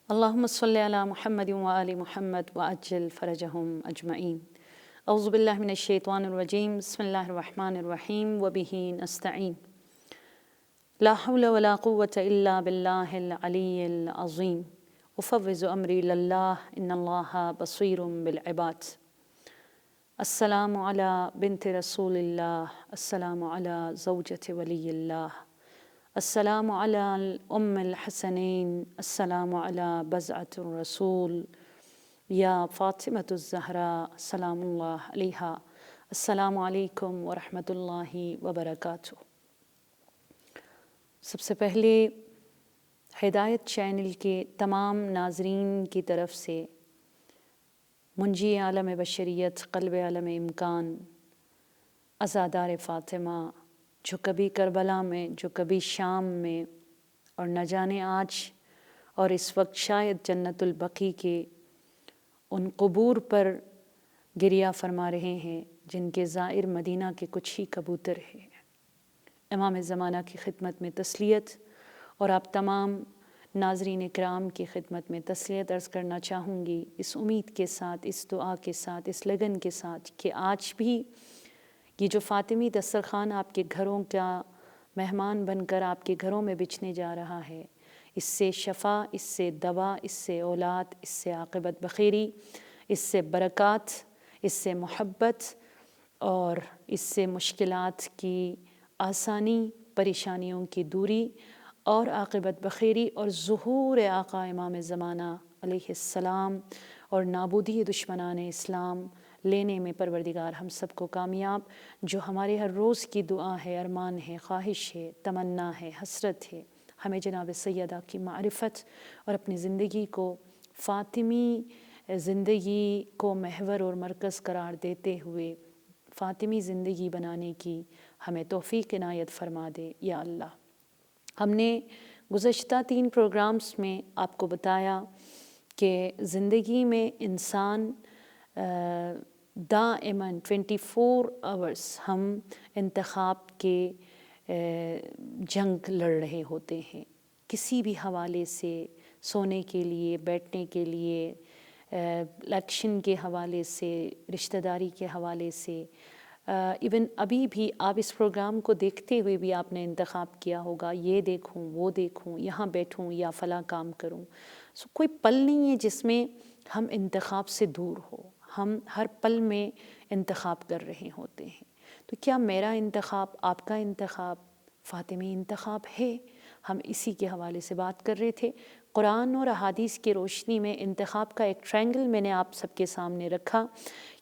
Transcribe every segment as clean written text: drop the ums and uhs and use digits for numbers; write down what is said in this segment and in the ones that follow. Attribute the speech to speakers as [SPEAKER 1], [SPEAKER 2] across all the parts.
[SPEAKER 1] اللهم صل على محمد وآل محمد وأجل فرجهم أجمعين. أعوذ بالله من الشيطان الرجيم. بسم الله الرحمن الرحيم وبه نستعين. لا حول ولا قوة إلا بالله العلي العظيم. أفوض أمري إلى الله إن الله بصير بالعباد. السلام على بنت رسول الله، السلام على زوجة ولي الله، السلام على الأم الحسنين، السلام على بزعة الرسول يا فاطمة الزهراء سلام الله عليها. السلام علیکم ورحمۃ اللہ وبرکاتہ۔ سب سے پہلے ہدایت چینل کے تمام ناظرین کی طرف سے منجی عالم بشریت، قلب عالم امکان، عزادار فاطمہ، جو کبھی کربلا میں، جو کبھی شام میں، اور نہ جانے آج اور اس وقت شاید جنت البقیع کے ان قبور پر گریہ فرما رہے ہیں جن کے زائر مدینہ کے کچھ ہی کبوتر ہیں۔ امام زمانہ کی خدمت میں تسلیت اور آپ تمام ناظرین کرام کی خدمت میں تسلیت عرض کرنا چاہوں گی، اس امید کے ساتھ، اس دعا کے ساتھ، اس لگن کے ساتھ کہ آج بھی یہ جو فاطمی دسترخوان آپ کے گھروں کا مہمان بن کر آپ کے گھروں میں بچھنے جا رہا ہے، اس سے شفا، اس سے دوا، اس سے اولاد، اس سے عاقبت بخیری، اس سے برکات، اس سے محبت اور اس سے مشکلات کی آسانی، پریشانیوں کی دوری اور عاقبت بخیری اور ظہور آقا امام زمانہ علیہ السلام اور نابودی دشمنان اسلام لینے میں پروردگار ہم سب کو کامیاب۔ جو ہمارے ہر روز کی دعا ہے، ارمان ہے، خواہش ہے، تمنا ہے، حسرت ہے، ہمیں جناب سیدہ کی معرفت اور اپنی زندگی کو فاطمی زندگی کو محور اور مرکز قرار دیتے ہوئے فاطمی زندگی بنانے کی ہمیں توفیق عنایت فرما دے یا اللہ۔ ہم نے گزشتہ 3 پروگرامز میں آپ کو بتایا کہ زندگی میں انسان دائماً 24 آورس ہم انتخاب کے جنگ لڑ رہے ہوتے ہیں، کسی بھی حوالے سے، سونے کے لیے، بیٹھنے کے لیے، الیکشن کے حوالے سے، رشتہ داری کے حوالے سے، ایون ابھی بھی آپ اس پروگرام کو دیکھتے ہوئے بھی آپ نے انتخاب کیا ہوگا، یہ دیکھوں، وہ دیکھوں، یہاں بیٹھوں یا فلاں کام کروں۔ کوئی پل نہیں ہے جس میں ہم انتخاب سے دور ہو، ہم ہر پل میں انتخاب کر رہے ہوتے ہیں۔ تو کیا میرا انتخاب، آپ کا انتخاب فاطمی انتخاب ہے؟ ہم اسی کے حوالے سے بات کر رہے تھے۔ قرآن اور احادیث کی روشنی میں انتخاب کا ایک ٹرینگل میں نے آپ سب کے سامنے رکھا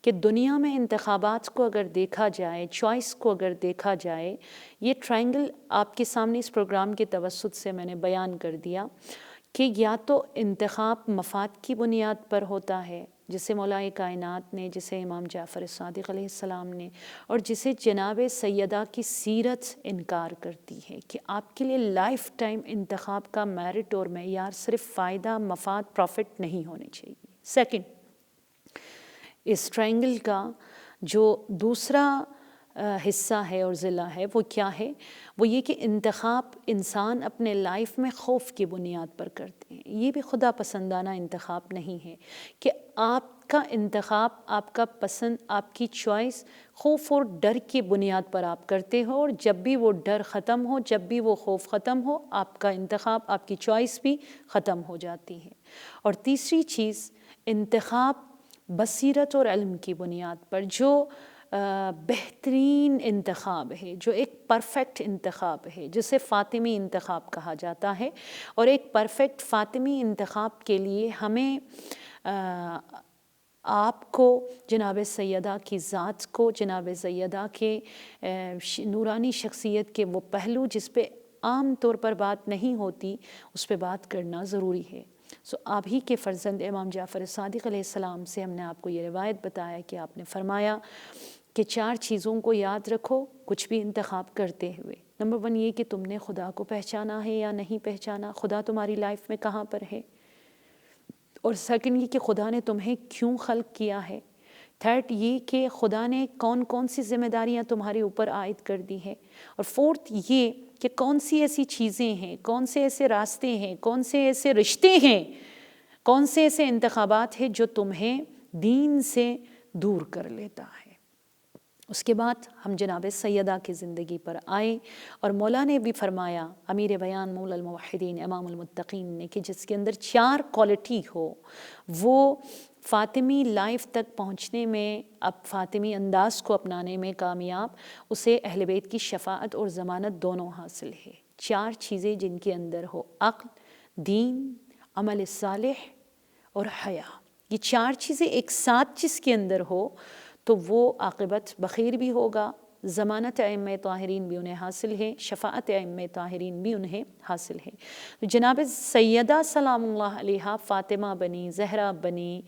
[SPEAKER 1] کہ دنیا میں انتخابات کو اگر دیکھا جائے، چوائس کو اگر دیکھا جائے، یہ ٹرینگل آپ کے سامنے اس پروگرام کے توسط سے میں نے بیان کر دیا کہ یا تو انتخاب مفاد کی بنیاد پر ہوتا ہے، جسے مولائے کائنات نے، جسے امام جعفر صادق علیہ السلام نے، اور جسے جناب سیدہ کی سیرت انکار کرتی ہے کہ آپ کے لیے لائف ٹائم انتخاب کا میرٹ اور معیار صرف فائدہ، مفاد، پروفٹ نہیں ہونے چاہیے۔ سیکنڈ، اس ٹرائنگل کا جو دوسرا حصہ ہے اور ضلع ہے وہ کیا ہے؟ وہ یہ کہ انتخاب انسان اپنے لائف میں خوف کی بنیاد پر کرتے ہیں۔ یہ بھی خدا پسندانہ انتخاب نہیں ہے کہ آپ کا انتخاب، آپ کا پسند، آپ کی چوائس خوف اور ڈر کی بنیاد پر آپ کرتے ہو، اور جب بھی وہ ڈر ختم ہو، جب بھی وہ خوف ختم ہو، آپ کا انتخاب، آپ کی چوائس بھی ختم ہو جاتی ہے۔ اور تیسری چیز، انتخاب بصیرت اور علم کی بنیاد پر، جو بہترین انتخاب ہے، جو ایک پرفیکٹ انتخاب ہے، جسے فاطمی انتخاب کہا جاتا ہے۔ اور ایک پرفیکٹ فاطمی انتخاب کے لیے ہمیں آپ کو، جناب سیدہ کی ذات کو، جناب سیدہ کے نورانی شخصیت کے وہ پہلو جس پہ عام طور پر بات نہیں ہوتی، اس پہ بات کرنا ضروری ہے۔ آپ ہی کے فرزند امام جعفر صادق علیہ السلام سے ہم نے آپ کو یہ روایت بتایا کہ آپ نے فرمایا کہ 4 چیزوں کو یاد رکھو کچھ بھی انتخاب کرتے ہوئے۔ نمبر 1 یہ کہ تم نے خدا کو پہچانا ہے یا نہیں پہچانا، خدا تمہاری لائف میں کہاں پر ہے۔ اور سیکنڈ یہ کہ خدا نے تمہیں کیوں خلق کیا ہے۔ تھرڈ یہ کہ خدا نے کون کون سی ذمہ داریاں تمہارے اوپر عائد کر دی ہیں۔ اور فورتھ یہ کہ کون سی ایسی چیزیں ہیں، کون سے ایسے راستے ہیں، کون سے ایسے رشتے ہیں کون سے ایسے انتخابات ہیں جو تمہیں دین سے دور کر لیتا ہے؟ اس کے بعد ہم جناب سیدہ کی زندگی پر آئے اور مولا نے بھی فرمایا، امیر بیان مولا الموحدین امام المتقین نے، کہ جس کے اندر 4 کوالٹی ہو وہ فاطمی لائف تک پہنچنے میں، اب فاطمی انداز کو اپنانے میں کامیاب، اسے اہل بیت کی شفاعت اور ضمانت دونوں حاصل ہے۔ 4 چیزیں جن کے اندر ہو: عقل، دین، عمل صالح اور حیا۔ یہ 4 چیزیں ایک ساتھ جس کے اندر ہو تو وہ عاقبت بخیر بھی ہوگا، ضمانت ائمہ طاہرین بھی انہیں حاصل ہے، شفاعت ائمہ طاہرین بھی انہیں حاصل ہے۔ تو جناب سیدہ سلام اللہ علیہا فاطمہ بنی، زہرا بنی،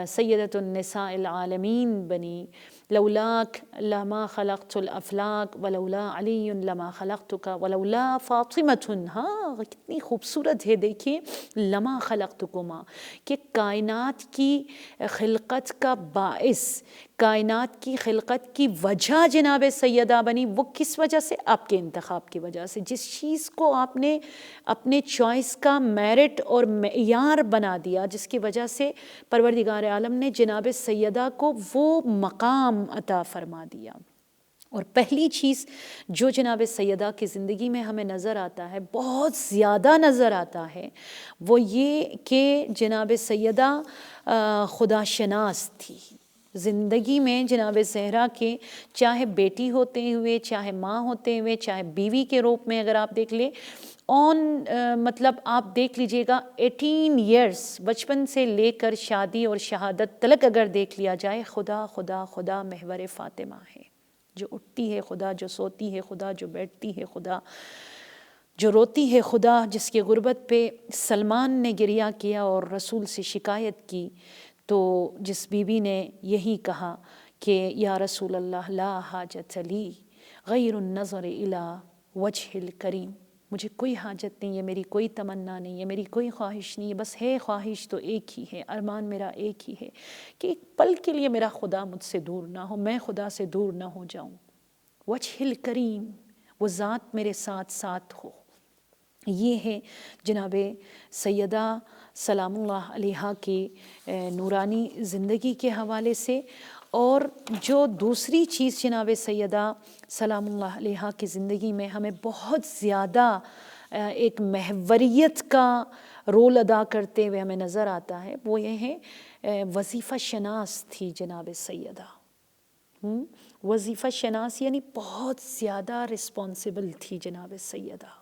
[SPEAKER 1] سیدۃ النساء العالمین بنی، لولاک لما خلقت الافلاک ولولا علی لما خلقتک ولولا فاطمۃ۔ ہاں کتنی خوبصورت ہے، دیکھیے لما خلقتکما، کہ کائنات کی خلقت کا باعث، کائنات کی خلقت کی وجہ جناب سیدہ بنی، وہ کس وجہ سے؟ آپ کے انتخاب کی وجہ سے۔ جس چیز کو آپ نے اپنے چوائس کا میرٹ اور معیار بنا دیا، جس کی وجہ سے پروردگار عالم نے جناب سیدہ کو وہ مقام عطا فرما دیا۔ اور پہلی چیز جو جناب سیدہ کی زندگی میں ہمیں نظر آتا ہے، بہت زیادہ نظر آتا ہے، وہ یہ کہ جناب سیدہ خدا شناس تھی۔ زندگی میں جناب زہرا کے چاہے بیٹی ہوتے ہوئے، چاہے ماں ہوتے ہوئے، چاہے بیوی کے روپ میں اگر آپ دیکھ لیں، مطلب آپ دیکھ لیجئے گا 18 ایئرس، بچپن سے لے کر شادی اور شہادت تلک اگر دیکھ لیا جائے، خدا خدا خدا محور فاطمہ ہے۔ جو اٹھتی ہے خدا، جو سوتی ہے خدا، جو بیٹھتی ہے خدا، جو روتی ہے خدا، جس کے غربت پہ سلمان نے گریہ کیا اور رسول سے شکایت کی، تو جس بی بی نے یہی کہا کہ یا رسول اللہ لا حاجت لی غیر النظر الی وجہ الکریم، مجھے کوئی حاجت نہیں ہے، میری کوئی تمنا نہیں ہے، میری کوئی خواہش نہیں ہے، بس ہے خواہش تو ایک ہی ہے، ارمان میرا ایک ہی ہے کہ ایک پل کے لیے میرا خدا مجھ سے دور نہ ہو، میں خدا سے دور نہ ہو جاؤں۔ وجہ الکریم، وہ ذات میرے ساتھ ساتھ ہو۔ یہ ہے جناب سیدہ سلام اللہ علیہا کی نورانی زندگی کے حوالے سے۔ اور جو دوسری چیز جناب سیدہ سلام اللہ علیہا کی زندگی میں ہمیں بہت زیادہ ایک محوریت کا رول ادا کرتے ہوئے ہمیں نظر آتا ہے، وہ یہ ہے وظیفہ شناس تھی جناب سیدہ۔ وظیفہ شناس یعنی بہت زیادہ رسپانسبل تھی جناب سیدہ۔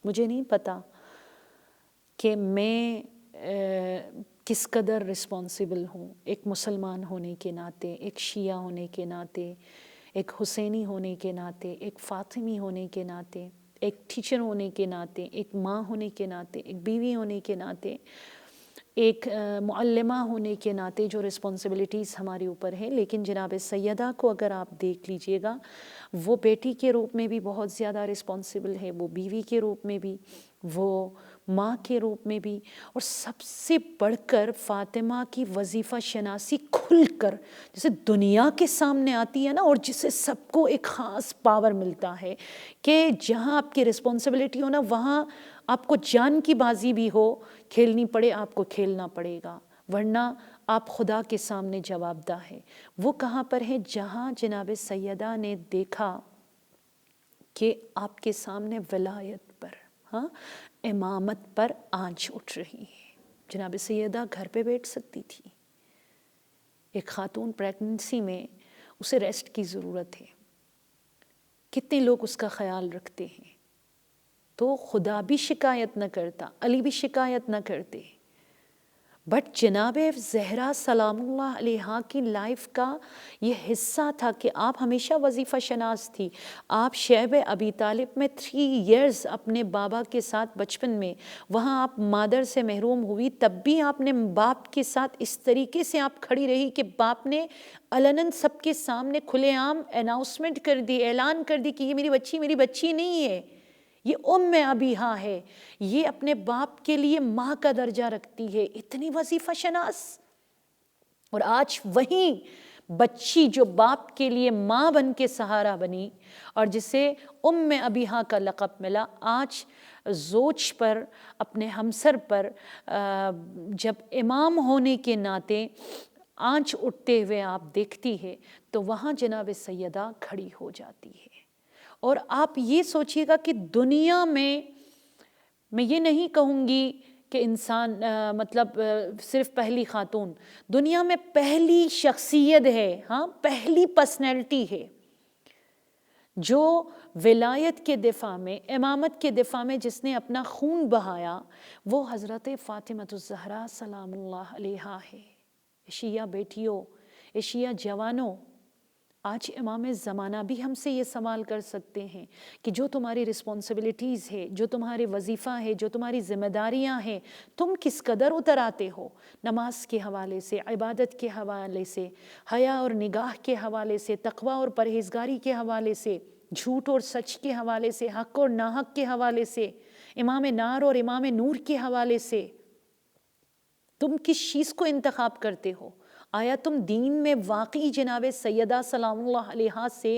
[SPEAKER 1] مجھے نہیں پتا کہ میں کس قدر رسپانسبل ہوں، ایک مسلمان ہونے کے ناطے، ایک شیعہ ہونے کے ناطے، ایک حسینی ہونے کے ناطے، ایک فاطمی ہونے کے ناطے، ایک ٹیچر ہونے کے ناطے، ایک ماں ہونے کے ناطے، ایک بیوی ہونے کے ناطے، ایک معلمہ ہونے کے ناطے، جو رسپانسبلٹیز ہمارے اوپر ہیں۔ لیکن جناب سیدہ کو اگر آپ دیکھ لیجئے گا، وہ بیٹی کے روپ میں بھی بہت زیادہ رسپانسبل ہے، وہ بیوی کے روپ میں بھی، وہ ماں کے روپ میں بھی، اور سب سے بڑھ کر فاطمہ کی وظیفہ شناسی کھل کر جیسے دنیا کے سامنے آتی ہے نا، اور جسے سب کو ایک خاص پاور ملتا ہے کہ جہاں آپ کی رسپانسبلٹی ہو نا، وہاں آپ کو جان کی بازی بھی ہو، کھیلنی پڑے آپ کو کھیلنا پڑے گا، ورنہ آپ خدا کے سامنے جواب دہ ہے۔ وہ کہاں پر ہے؟ جہاں جناب سیدہ نے دیکھا کہ آپ کے سامنے ولایت پر، امامت پر آنچ اٹھ رہی ہے۔ جناب سیدہ گھر پہ بیٹھ سکتی تھی، ایک خاتون پریگننسی میں اسے ریسٹ کی ضرورت ہے، کتنے لوگ اس کا خیال رکھتے ہیں، تو خدا بھی شکایت نہ کرتا، علی بھی شکایت نہ کرتے، بٹ جناب زہرا سلام اللہ علیہا کی لائف کا یہ حصہ تھا کہ آپ ہمیشہ وظیفہ شناس تھی۔ آپ شیب ابی طالب میں 3 ایئرز اپنے بابا کے ساتھ بچپن میں، وہاں آپ مادر سے محروم ہوئی، تب بھی آپ نے باپ کے ساتھ اس طریقے سے آپ کھڑی رہی کہ باپ نے علناً سب کے سامنے کھلے عام اناؤنسمنٹ کر دی، اعلان کر دی کہ یہ میری بچی نہیں ہے، یہ ام ابیہا ہے، یہ اپنے باپ کے لیے ماں کا درجہ رکھتی ہے۔ اتنی وظیفہ شناس، اور آج وہیں بچی جو باپ کے لیے ماں بن کے سہارا بنی اور جسے ام ابیہا کا لقب ملا، آج زوج پر، اپنے ہمسر پر جب امام ہونے کے ناطے آنچ اٹھتے ہوئے آپ دیکھتی ہے تو وہاں جناب سیدہ کھڑی ہو جاتی ہے۔ اور آپ یہ سوچئے گا کہ دنیا میں یہ نہیں کہوں گی کہ انسان مطلب صرف پہلی خاتون، دنیا میں پہلی شخصیت ہے، ہاں پہلی پرسنالٹی ہے جو ولایت کے دفاع میں، امامت کے دفاع میں جس نے اپنا خون بہایا، وہ حضرت فاطمہ الزہرا سلام اللہ علیہا ہے۔ شیعہ بیٹیوں، شیعہ جوانوں، آج امام زمانہ بھی ہم سے یہ سوال کر سکتے ہیں کہ جو تمہاری رسپانسبلٹیز ہے، جو تمہارے وظیفہ ہے، جو تمہاری ذمہ داریاں ہیں، تم کس قدر اتر آتے ہو؟ نماز کے حوالے سے، عبادت کے حوالے سے، حیا اور نگاہ کے حوالے سے، تقوی اور پرہیزگاری کے حوالے سے، جھوٹ اور سچ کے حوالے سے، حق اور ناحق کے حوالے سے، امام نار اور امام نور کے حوالے سے، تم کس چیز کو انتخاب کرتے ہو؟ آیا تم دین میں واقعی جناب سیدہ سلام اللہ علیہا سے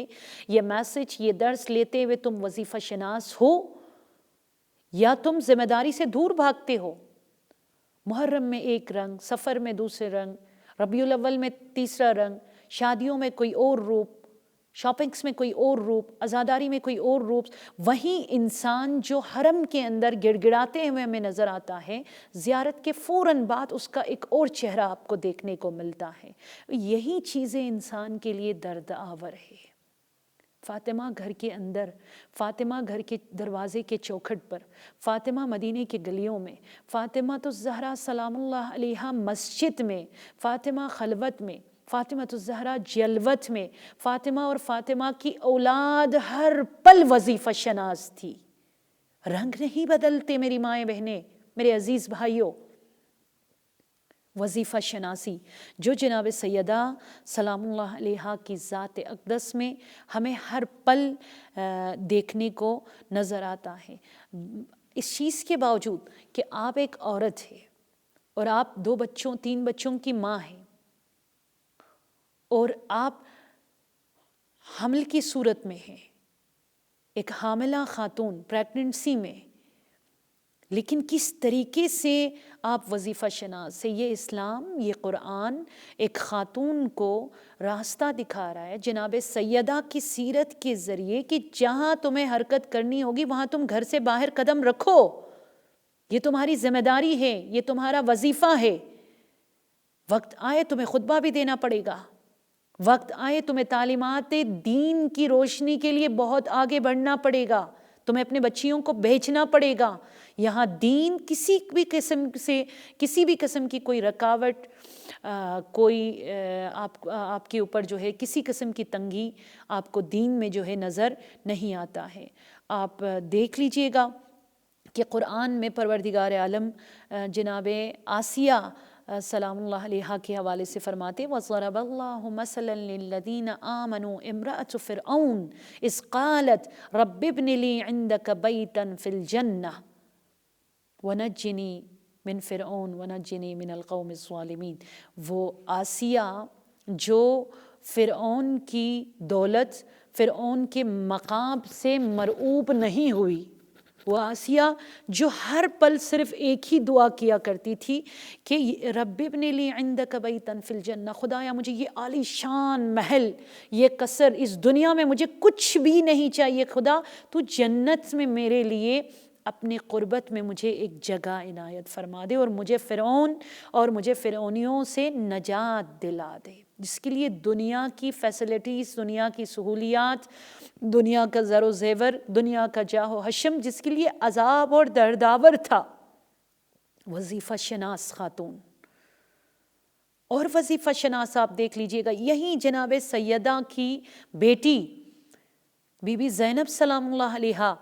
[SPEAKER 1] یہ میسج، یہ درس لیتے ہوئے تم وظیفہ شناس ہو، یا تم ذمہ داری سے دور بھاگتے ہو؟ محرم میں ایک رنگ، سفر میں دوسرے رنگ، ربیع الاول میں تیسرا رنگ، شادیوں میں کوئی اور روپ، شاپنگس میں کوئی اور روپ، عزاداری میں کوئی اور روپ، وہیں انسان جو حرم کے اندر گڑ گڑاتے ہوئے ہمیں نظر آتا ہے، زیارت کے فوراً بعد اس کا ایک اور چہرہ آپ کو دیکھنے کو ملتا ہے۔ یہی چیزیں انسان کے لیے درد آور ہے۔ فاطمہ گھر کے اندر، فاطمہ گھر کے دروازے کے چوکھٹ پر، فاطمہ مدینے کے گلیوں میں، فاطمہ الزہرا سلام اللہ علیہا مسجد میں، فاطمہ خلوت میں، فاطمہ الزہرا جلوت میں، فاطمہ اور فاطمہ کی اولاد ہر پل وظیفہ شناس تھی۔ رنگ نہیں بدلتے میری مائیں بہنیں، میرے عزیز بھائیوں، وظیفہ شناسی جو جناب سیدہ سلام اللہ علیہا کی ذات اقدس میں ہمیں ہر پل دیکھنے کو نظر آتا ہے۔ اس چیز کے باوجود کہ آپ ایک عورت ہے اور آپ 2 بچوں 3 بچوں کی ماں ہیں، اور آپ حمل کی صورت میں ہیں، ایک حاملہ خاتون پریگننسی میں، لیکن کس طریقے سے آپ وظیفہ شناس سے، یہ اسلام، یہ قرآن ایک خاتون کو راستہ دکھا رہا ہے جناب سیدہ کی سیرت کے ذریعے کہ جہاں تمہیں حرکت کرنی ہوگی وہاں تم گھر سے باہر قدم رکھو، یہ تمہاری ذمہ داری ہے، یہ تمہارا وظیفہ ہے۔ وقت آئے تمہیں خطبہ بھی دینا پڑے گا، وقت آئے تمہیں تعلیمات دین کی روشنی کے لیے بہت آگے بڑھنا پڑے گا، تمہیں اپنے بچیوں کو بھیجنا پڑے گا۔ یہاں دین کسی بھی قسم کی کوئی رکاوٹ، کوئی آپ کے اوپر جو ہے کسی قسم کی تنگی آپ کو دین میں جو ہے نظر نہیں آتا ہے۔ آپ دیکھ لیجئے گا کہ قرآن میں پروردگار عالم جناب آسیہ سلام اللہ علیہا کے حوالے سے فرماتے وَضَرَبَ اللَّهُ مَثَلًا لِلَّذِينَ آمَنُوا امْرَأَةُ فِرْعَوْنَ إِذْ قَالَتْ رَبِّ ابْنِ لِي عِندَكَ بَيْتًا فِي الْجَنَّةِ وَنَجِّنِي مِن فِرْعَوْنَ وَنَجِّنِي مِنَ الْقَوْمِ الظَّالِمِينَ، وہ آسیہ جو فرعون کی دولت، فرعون کے مقام سے مرعوب نہیں ہوئی، وہ آسیہ جو ہر پل صرف ایک ہی دعا کیا کرتی تھی کہ رب ابن لی عندک بیتا فی الجنہ، خدایا مجھے یہ عالی شان محل، یہ قصر، اس دنیا میں مجھے کچھ بھی نہیں چاہیے، خدا تو جنت میں میرے لیے اپنے قربت میں مجھے ایک جگہ عنایت فرما دے، اور مجھے فرعون اور مجھے فرعونیوں سے نجات دلا دے، جس کے لیے دنیا کی فیسلٹیز، دنیا کی سہولیات، دنیا کا زر و زیور، دنیا کا جاہ و حشم، جس کے لیے عذاب اور دردآور تھا۔ وظیفہ شناس خاتون، اور وظیفہ شناس آپ دیکھ لیجئے گا، یہی جناب سیدہ کی بیٹی بی بی زینب سلام اللہ علیہا،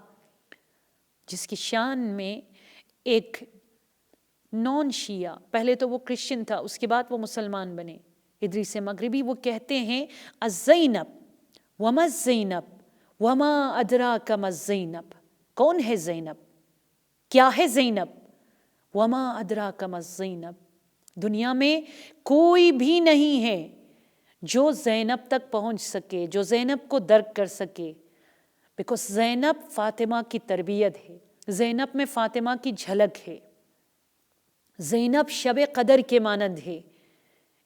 [SPEAKER 1] جس کی شان میں ایک نون شیعہ، پہلے تو وہ کرسچن تھا، اس کے بعد وہ مسلمان بنے، ادریس مغربی، وہ کہتے ہیں الزینب وما الزینب وما ادراک ما الزینب، کون ہے زینب، کیا ہے زینب، وما ادراک ما الزینب، دنیا میں کوئی بھی نہیں ہے جو زینب تک پہنچ سکے، جو زینب کو درک کر سکے، بیکاز زینب فاطمہ کی تربیت ہے، زینب میں فاطمہ کی جھلک ہے، زینب شب قدر کے مانند ہے،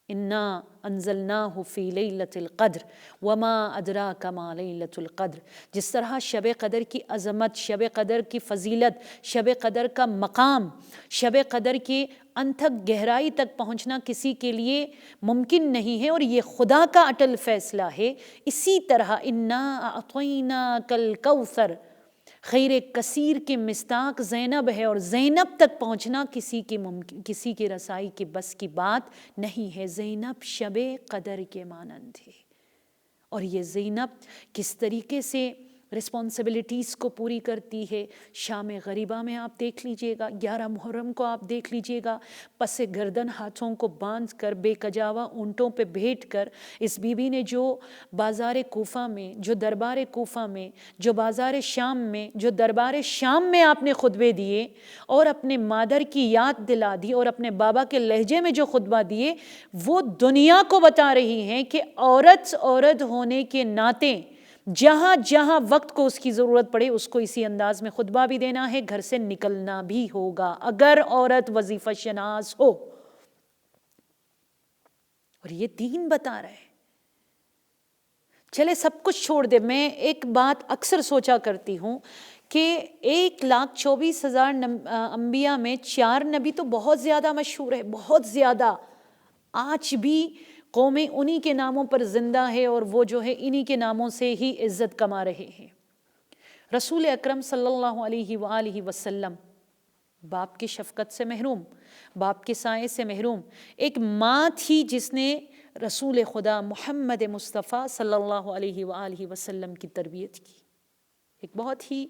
[SPEAKER 1] انا انزلناہ فی لیلۃ القدر وما ادراک ما لیلۃ القدر۔ جس طرح شب قدر کی عظمت، شب قدر کی فضیلت، شب قدر کا مقام، شب قدر کے انتھک گہرائی تک پہنچنا کسی کے لیے ممکن نہیں ہے اور یہ خدا کا اٹل فیصلہ ہے، اسی طرح انا اعطیناک الکوثر، خیر کثیر کے مصداق زینب ہے، اور زینب تک پہنچنا کسی کی رسائی کے بس کی بات نہیں ہے۔ زینب شب قدر کے مانند ہے، اور یہ زینب کس طریقے سے رسپانسبلٹیز کو پوری کرتی ہے۔ شام غریبہ میں آپ دیکھ لیجئے گا، 11 محرم کو آپ دیکھ لیجئے گا، پس گردن ہاتھوں کو باندھ کر، بے کجاوا اونٹوں پہ بیٹھ کر، اس بی بی نے جو بازار کوفہ میں، جو دربار کوفہ میں، جو بازار شام میں، جو دربار شام میں آپ نے خطبے دیے اور اپنے مادر کی یاد دلا دی اور اپنے بابا کے لہجے میں جو خطبہ دیے، وہ دنیا کو بتا رہی ہیں کہ عورت ہونے کے ناطے جہاں جہاں وقت کو اس کی ضرورت پڑے اس کو اسی انداز میں خطبہ بھی دینا ہے، گھر سے نکلنا بھی ہوگا اگر عورت وظیفہ شناس ہو، اور یہ دین بتا رہا ہے۔ چلے سب کچھ چھوڑ دے، میں ایک بات اکثر سوچا کرتی ہوں کہ 1,24,000 انبیاء میں 4 نبی تو بہت زیادہ مشہور ہے، بہت زیادہ، آج بھی قومیں انہی کے ناموں پر زندہ ہے اور وہ جو ہے انہی کے ناموں سے ہی عزت کما رہے ہیں۔ رسول اکرم صلی اللہ علیہ وآلہ وسلم باپ کی شفقت سے محروم، باپ کے سائے سے محروم، ایک ماں تھی جس نے رسول خدا محمد مصطفیٰ صلی اللہ علیہ وآلہ وسلم کی تربیت کی۔ ایک بہت ہی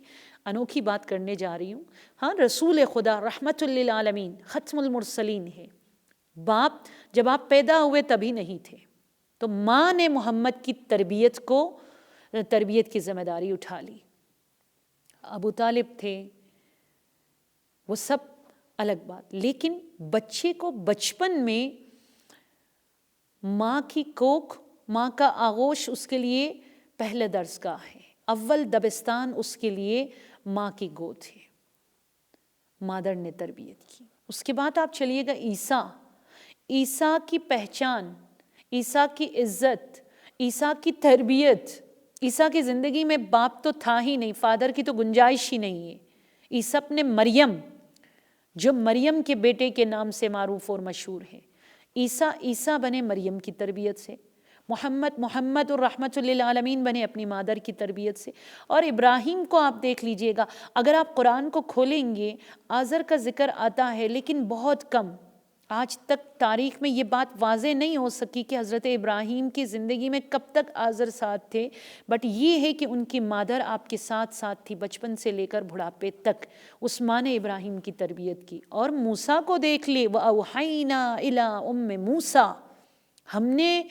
[SPEAKER 1] انوکھی بات کرنے جا رہی ہوں، ہاں، رسول خدا رحمت للعالمین ختم المرسلین ہے، باپ جب آپ پیدا ہوئے تبھی نہیں تھے، تو ماں نے محمد کی تربیت کی ذمہ داری اٹھا لی۔ ابو طالب تھے، وہ سب الگ بات، لیکن بچے کو بچپن میں ماں کی کوکھ، ماں کا آغوش اس کے لیے پہلے درس گاہ ہے، اول دبستان اس کے لیے ماں کی گود ہے، مادر نے تربیت کی۔ اس کے بعد آپ چلیے گا عیسیٰ کی پہچان، عیسیٰ کی عزت، عیسیٰ کی تربیت، عیسیٰ کی زندگی میں باپ تو تھا ہی نہیں، فادر کی تو گنجائش ہی نہیں ہے۔ عیسیٰ اپنے مریم، جو مریم کے بیٹے کے نام سے معروف اور مشہور ہے، عیسیٰ بنے مریم کی تربیت سے، محمد اور رحمت للعالمین بنے اپنی مادر کی تربیت سے، اور ابراہیم کو آپ دیکھ لیجئے گا، اگر آپ قرآن کو کھولیں گے آزر کا ذکر آتا ہے لیکن بہت کم، آج تک تاریخ میں یہ بات واضح نہیں ہو سکی کہ حضرت ابراہیم کی زندگی میں کب تک آزر ساتھ تھے، بٹ یہ ہے کہ ان کی مادر آپ کے ساتھ تھی بچپن سے لے کر بڑھاپے تک، اس ماں نے ابراہیم کی تربیت کی۔ اور موسیٰ کو دیکھ لے، وَأَوْحَيْنَا إِلَىٰ أُمِّ مُوسَىٰ، ہم نے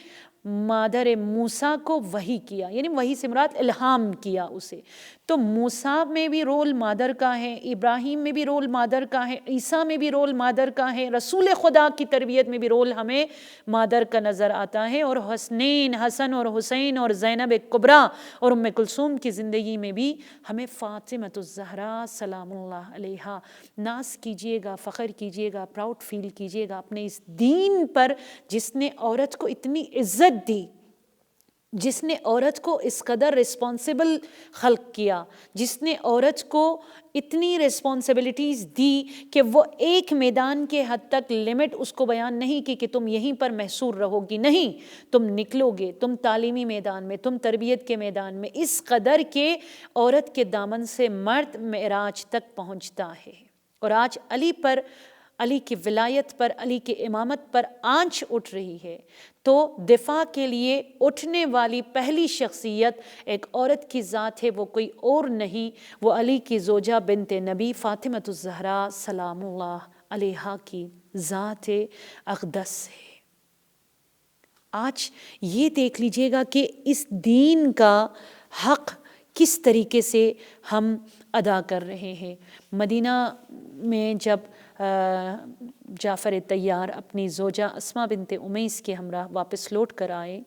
[SPEAKER 1] مادر موسیٰ کو وحی کیا، یعنی وحی سے مراد الہام کیا اسے، تو موسیٰ میں بھی رول مادر کا ہے، ابراہیم میں بھی رول مادر کا ہے، عیسیٰ میں بھی رول مادر کا ہے، رسول خدا کی تربیت میں بھی رول ہمیں مادر کا نظر آتا ہے، اور حسن اور حسین اور زینب کبریٰ اور ام کلثوم کی زندگی میں بھی ہمیں فاطمۃ الزہراء سلام اللہ علیہا ناز کیجئے گا، فخر کیجئے گا، پراؤڈ فیل کیجئے گا اپنے اس دین پر جس نے عورت کو اتنی عزت دی، جس نے عورت کو اس قدر رسپانسبل خلق کیا، جس نے عورت کو اتنی رسپانسبلٹیز دی کہ وہ ایک میدان کے حد تک لمٹ اس کو بیان نہیں کی کہ تم یہیں پر محصور رہو گی، نہیں، تم نکلو گے، تم تعلیمی میدان میں، تم تربیت کے میدان میں، اس قدر کہ عورت کے دامن سے مرد معراج تک پہنچتا ہے۔ اور آج علی کی ولایت پر، علی کی امامت پر آنچ اٹھ رہی ہے، تو دفاع کے لیے اٹھنے والی پہلی شخصیت ایک عورت کی ذات ہے، وہ کوئی اور نہیں، وہ علی کی زوجہ بنت نبی فاطمۃ الزہراء سلام اللہ علیہا کی ذات اقدس ہے۔ آج یہ دیکھ لیجئے گا کہ اس دین کا حق کس طریقے سے ہم ادا کر رہے ہیں۔ مدینہ میں جب جعفر طیار اپنی زوجہ اسماء بنت امیس کے ہمراہ واپس لوٹ کر آئے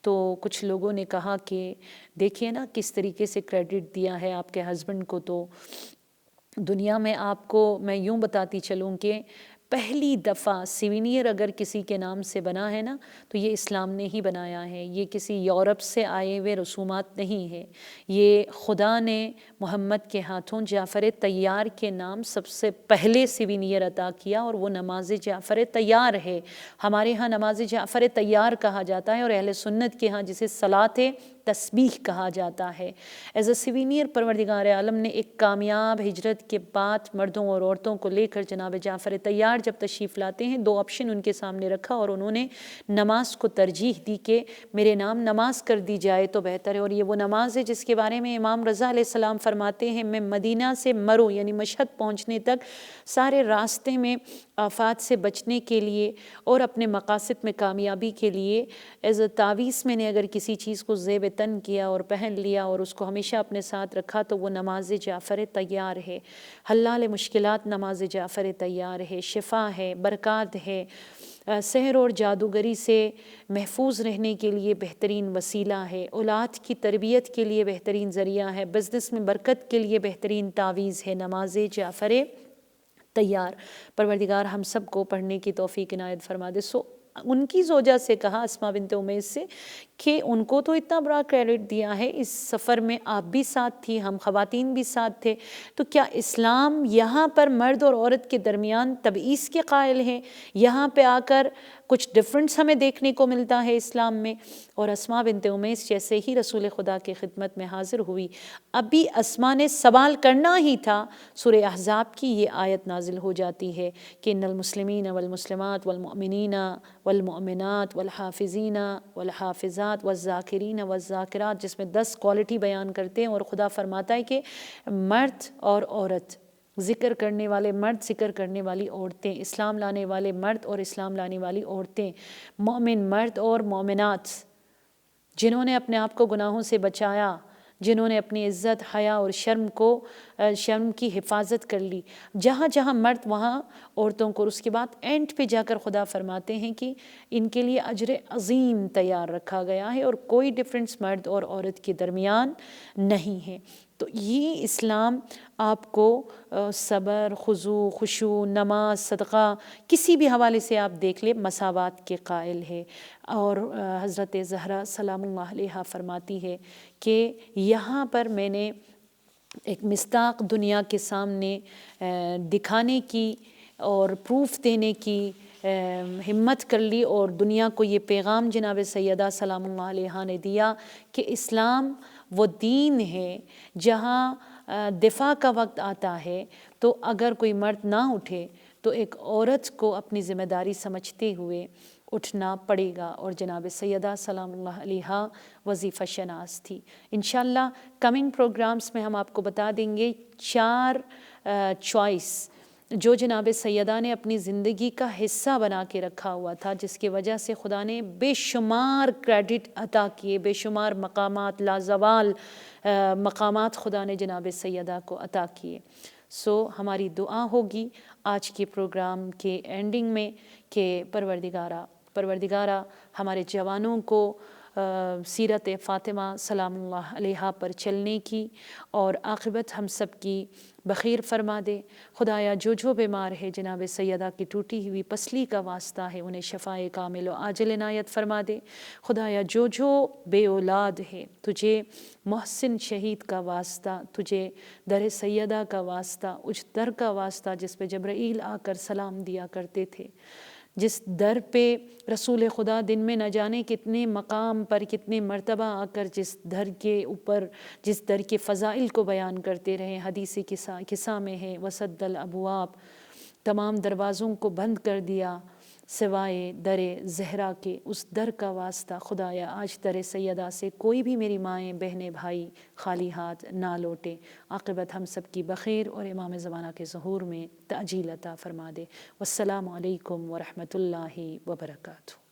[SPEAKER 1] تو کچھ لوگوں نے کہا کہ دیکھیے نا کس طریقے سے کریڈٹ دیا ہے آپ کے ہسبینڈ کو، تو دنیا میں آپ کو میں یوں بتاتی چلوں کہ پہلی دفعہ سیونیئر اگر کسی کے نام سے بنا ہے نا تو یہ اسلام نے ہی بنایا ہے، یہ کسی یورپ سے آئے ہوئے رسومات نہیں ہے، یہ خدا نے محمد کے ہاتھوں جعفر طیار کے نام سب سے پہلے سیونیئر عطا کیا، اور وہ نماز جعفر طیار ہے۔ ہمارے ہاں نماز جعفر طیار کہا جاتا ہے، اور اہل سنت کے ہاں جسے صلاۃ تسبیح کہا جاتا ہے۔ ایز اے سیونیئر پروردگار عالم نے ایک کامیاب ہجرت کے بعد مردوں اور عورتوں کو لے کر جناب جعفر طیار جب تشریف لاتے ہیں، دو آپشن ان کے سامنے رکھا، اور انہوں نے نماز کو ترجیح دی کہ میرے نام نماز کر دی جائے تو بہتر ہے، اور یہ وہ نماز ہے جس کے بارے میں امام رضا علیہ السلام فرماتے ہیں میں مدینہ سے مرو یعنی مشہد پہنچنے تک سارے راستے میں آفات سے بچنے کے لیے اور اپنے مقاصد میں کامیابی کے لیے ایز اے تعویذ میں نے اگر کسی چیز کو زیب تن کیا اور پہن لیا اور اس کو ہمیشہ اپنے ساتھ رکھا تو وہ نماز جعفر طیار ہے۔ حلال مشکلات نماز جعفر طیار ہے، شفا ہے، برکات ہے، سحر اور جادوگری سے محفوظ رہنے کے لیے بہترین وسیلہ ہے، اولاد کی تربیت کے لیے بہترین ذریعہ ہے، بزنس میں برکت کے لیے بہترین تعویذ ہے نماز جعفر طیار۔ پروردگار ہم سب کو پڑھنے کی توفیق عنایت فرما دے۔ ان کی زوجہ سے کہا اسماء بنت امیس سے کہ ان کو تو اتنا بڑا کریڈٹ دیا ہے، اس سفر میں آپ بھی ساتھ تھی، ہم خواتین بھی ساتھ تھے، تو کیا اسلام یہاں پر مرد اور عورت کے درمیان تبعیض کے قائل ہے؟ یہاں پہ آ کر کچھ ڈفرنس ہمیں دیکھنے کو ملتا ہے اسلام میں؟ اور اسماء بنت امیس جیسے ہی رسول خدا کی خدمت میں حاضر ہوئی، ابھی اسماء نے سوال کرنا ہی تھا، سورہ احزاب کی یہ آیت نازل ہو جاتی ہے کہ ان المسلمین والمسلمات والمؤمنین والمؤمنات والحافظین والحافظات والذاکرین والذاکرات، جس میں 10 کوالٹی بیان کرتے ہیں، اور خدا فرماتا ہے کہ مرد اور عورت، ذکر کرنے والے مرد، ذکر کرنے والی عورتیں، اسلام لانے والے مرد اور اسلام لانے والی عورتیں، مومن مرد اور مومنات، جنہوں نے اپنے آپ کو گناہوں سے بچایا، جنہوں نے اپنی عزت، حیا اور شرم کی حفاظت کر لی، جہاں جہاں مرد وہاں عورتوں کو، اور اس کے بعد اینڈ پہ جا کر خدا فرماتے ہیں کہ ان کے لیے اجر عظیم تیار رکھا گیا ہے، اور کوئی ڈفرینس مرد اور عورت کے درمیان نہیں ہے۔ تو یہ اسلام آپ کو صبر، خضوع، خشوع، نماز، صدقہ، کسی بھی حوالے سے آپ دیکھ لیں مساوات کے قائل ہے۔ اور حضرت زہرا سلام اللہ علیہا فرماتی ہے کہ یہاں پر میں نے ایک مصداق دنیا کے سامنے دکھانے کی اور پروف دینے کی ہمت کر لی، اور دنیا کو یہ پیغام جناب سیدہ سلام اللہ علیہا نے دیا کہ اسلام وہ دین ہے جہاں دفاع کا وقت آتا ہے تو اگر کوئی مرد نہ اٹھے تو ایک عورت کو اپنی ذمہ داری سمجھتے ہوئے اٹھنا پڑے گا، اور جناب سیدہ سلام اللہ علیہا وظیفہ شناس تھی۔ انشاءاللہ کمنگ پروگرامز میں ہم آپ کو بتا دیں گے 4 چوائس جو جناب سیدہ نے اپنی زندگی کا حصہ بنا کے رکھا ہوا تھا، جس کی وجہ سے خدا نے بے شمار کریڈٹ عطا کیے، بے شمار مقامات، لازوال مقامات خدا نے جناب سیدہ کو عطا کیے۔ ہماری دعا ہوگی آج کے پروگرام کے اینڈنگ میں کہ پروردگارہ ہمارے جوانوں کو سیرت فاطمہ سلام اللہ علیہا پر چلنے کی اور عاقبت ہم سب کی بخیر فرما دے۔ خدایا جو بیمار ہے جناب سیدہ کی ٹوٹی ہوئی پسلی کا واسطہ ہے، انہیں شفائے کامل و عاجل عنایت فرما دے۔ خدایا جو بے اولاد ہے، تجھے محسن شہید کا واسطہ، تجھے در سیدہ کا واسطہ، اس در کا واسطہ جس پہ جبرائیل آ کر سلام دیا کرتے تھے، جس در پہ رسول خدا دن میں نہ جانے کتنے مقام پر کتنے مرتبہ آ کر جس در کے اوپر، جس در کے فضائل کو بیان کرتے رہے، حدیث قصہ میں ہے وسد الابواب، تمام دروازوں کو بند کر دیا سوائے در زہرا کے، اس در کا واسطہ خدایا آج در سیدہ سے کوئی بھی میری مائیں، بہنیں، بھائی خالی ہاتھ نہ لوٹے۔ عاقبت ہم سب کی بخیر اور امام زمانہ کے ظہور میں تعجیل عطا فرما دے۔ والسلام علیکم ورحمۃ اللہ وبرکاتہ۔